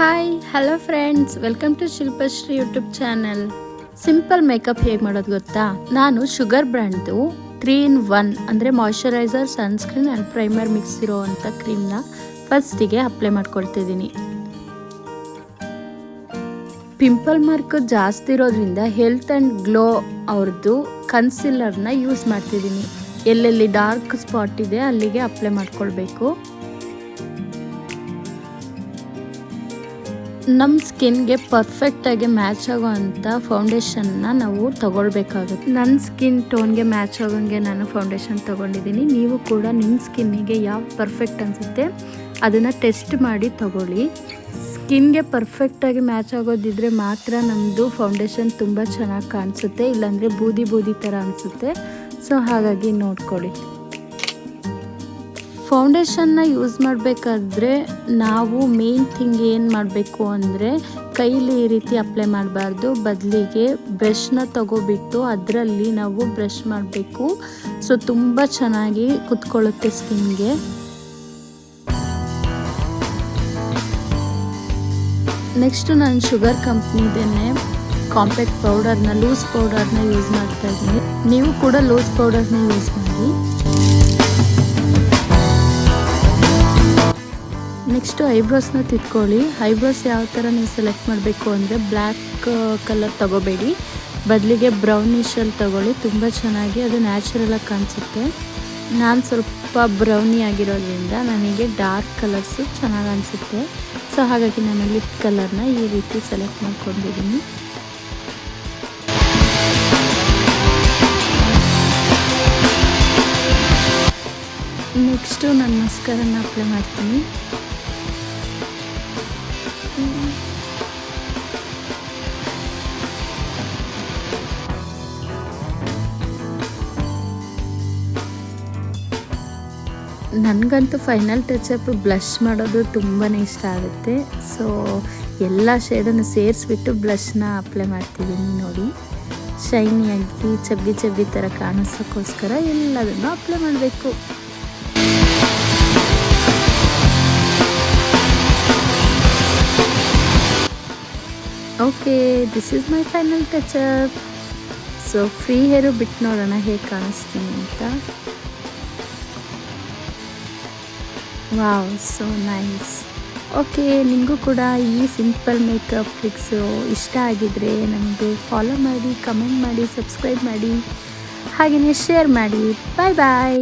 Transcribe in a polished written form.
Hi hello friends, welcome to Shilpashree YouTube channel. Simple makeup ಹೇಗೆ ಮಾಡೋದು ಗೊತ್ತಾ? ನಾನು ಶುಗರ್ ಬ್ರ್ಯಾಂಡ್ದು 3 in 1 ಅಂದರೆ moisturiser, sunscreen and primer mix ಇರೋವಂಥ ಕ್ರೀಮ್ನ ಫಸ್ಟಿಗೆ ಅಪ್ಲೈ ಮಾಡ್ಕೊಳ್ತಿದ್ದೀನಿ. ಪಿಂಪಲ್ ಮಾರ್ಕ್ ಜಾಸ್ತಿ ಇರೋದ್ರಿಂದ ಹೆಲ್ತ್ ಆ್ಯಂಡ್ ಗ್ಲೋ ಅವ್ರದ್ದು ಕನ್ಸಿಲರ್ನ ಯೂಸ್ ಮಾಡ್ತಿದ್ದೀನಿ. ಎಲ್ಲೆಲ್ಲಿ ಡಾರ್ಕ್ ಸ್ಪಾಟ್ ಇದೆ ಅಲ್ಲಿಗೆ ಅಪ್ಲೈ ಮಾಡ್ಕೊಳ್ಬೇಕು. ನಮ್ಮ ಸ್ಕಿನ್ಗೆ ಪರ್ಫೆಕ್ಟಾಗಿ ಮ್ಯಾಚ್ ಆಗೋವಂಥ ಫೌಂಡೇಶನ್ನ ನಾವು ತಗೊಳ್ಬೇಕಾಗುತ್ತೆ. ನನ್ನ ಸ್ಕಿನ್ ಟೋನ್ಗೆ ಮ್ಯಾಚ್ ಆಗೋಂಗೆ ನಾನು ಫೌಂಡೇಶನ್ ತೊಗೊಂಡಿದ್ದೀನಿ. ನೀವು ಕೂಡ ನಿಮ್ಮ ಸ್ಕಿನ್ನಿಗೆ ಯಾವ ಪರ್ಫೆಕ್ಟ್ ಅನಿಸುತ್ತೆ ಅದನ್ನು ಟೆಸ್ಟ್ ಮಾಡಿ ತಗೊಳ್ಳಿ. ಸ್ಕಿನ್ಗೆ ಪರ್ಫೆಕ್ಟಾಗಿ ಮ್ಯಾಚ್ ಆಗೋದಿದ್ರೆ ಮಾತ್ರ ನಮ್ಮದು ಫೌಂಡೇಶನ್ ತುಂಬ ಚೆನ್ನಾಗಿ ಕಾಣಿಸುತ್ತೆ, ಇಲ್ಲಾಂದರೆ ಬೂದಿ ಬೂದಿ ಥರ ಅನಿಸುತ್ತೆ. ಸೊ ಹಾಗಾಗಿ ನೋಡ್ಕೊಳ್ಳಿ. ಫೌಂಡೇಶನ್ನ ಯೂಸ್ ಮಾಡಬೇಕಾದ್ರೆ ನಾವು ಮೇನ್ ಥಿಂಗ್ ಏನು ಮಾಡಬೇಕು ಅಂದರೆ ಕೈಲಿ ಈ ರೀತಿ ಅಪ್ಲೈ ಮಾಡಬಾರ್ದು, ಬದಲಿಗೆ ಬ್ರಷ್ನ ತಗೋಬಿಟ್ಟು ಅದರಲ್ಲಿ ನಾವು ಬ್ರಷ್ ಮಾಡಬೇಕು. ಸೊ ತುಂಬ ಚೆನ್ನಾಗಿ ಕುತ್ಕೊಳ್ಳುತ್ತೆ ಸ್ಕಿನ್ಗೆ. ನೆಕ್ಸ್ಟು ನಾನು ಶುಗರ್ ಕಂಪ್ನಿದೇನೆ ಕಾಂಪ್ಯಾಕ್ಟ್ ಪೌಡರ್ನ, ಲೂಸ್ ಪೌಡರ್ನ ಯೂಸ್ ಮಾಡ್ತಾ ಇದ್ದೀನಿ. ನೀವು ಕೂಡ ಲೂಸ್ ಪೌಡರ್ನ ಯೂಸ್ ಮಾಡಿ. ನೆಕ್ಸ್ಟು ಐಬ್ರೋಸ್ನ ತಿದ್ಕೊಳ್ಳಿ. ಐಬ್ರೋಸ್ ಯಾವ ಥರ ನೀವು ಸೆಲೆಕ್ಟ್ ಮಾಡಬೇಕು ಅಂದರೆ ಬ್ಲ್ಯಾಕ್ ಕಲರ್ ತೊಗೋಬೇಡಿ, ಬದಲಿಗೆ ಬ್ರೌನಿಷಲ್ಲಿ ತೊಗೊಳ್ಳಿ. ತುಂಬ ಚೆನ್ನಾಗಿ ಅದು ನ್ಯಾಚುರಲಾಗಿ ಕಾಣಿಸುತ್ತೆ. ನಾನು ಸ್ವಲ್ಪ ಬ್ರೌನಿ ಆಗಿರೋದ್ರಿಂದ ನನಗೆ ಡಾರ್ಕ್ ಕಲರ್ಸು ಚೆನ್ನಾಗಿ ಅನಿಸುತ್ತೆ. ಸೊ ಹಾಗಾಗಿ ನಾನು ಲಿಪ್ ಕಲರ್ನ ಈ ರೀತಿ ಸೆಲೆಕ್ಟ್ ಮಾಡ್ಕೊಂಡಿದ್ದೀನಿ. ನೆಕ್ಸ್ಟು ನಾನು ಮಸ್ಕರನ್ನ ಅಪ್ಲೈ ಮಾಡ್ತೀನಿ. ನನಗಂತೂ ಫೈನಲ್ ಟಚಪ್ ಬ್ಲಷ್ ಮಾಡೋದು ತುಂಬಾ ಇಷ್ಟ ಆಗುತ್ತೆ. ಸೊ ಎಲ್ಲ ಶೇಡನ್ನು ಸೇರಿಸ್ಬಿಟ್ಟು ಬ್ಲಷ್ನ ಅಪ್ಲೈ ಮಾಡ್ತಿದ್ದೀನಿ. ನೋಡಿ, ಶೈನಿಯಾಗಿ ಚಬ್ಬಿ ಚಬ್ಬಿ ಥರ ಕಾಣಿಸೋಕ್ಕೋಸ್ಕರ ಎಲ್ಲದನ್ನು ಅಪ್ಲೈ ಮಾಡಬೇಕು. Okay, this is my final touch up. So free hair ಬಿಟ್ಟು ನೋಡೋಣ ಹೇಗೆ ಕಾಣಿಸ್ತೀನಿ ಅಂತ. Wow, so nice. ಓಕೆ, ನಿಮಗೂ ಕೂಡ ಈ ಸಿಂಪಲ್ ಮೇಕಪ್ ಟ್ರಿಕ್ಸು ಇಷ್ಟ ಆಗಿದ್ರೆ ನನಗೆ ಫಾಲೋ ಮಾಡಿ, ಕಮೆಂಟ್ ಮಾಡಿ, ಸಬ್ಸ್ಕ್ರೈಬ್ ಮಾಡಿ, ಹಾಗೆಯೇ ಶೇರ್ ಮಾಡಿ. ಬಾಯ್ ಬಾಯ್.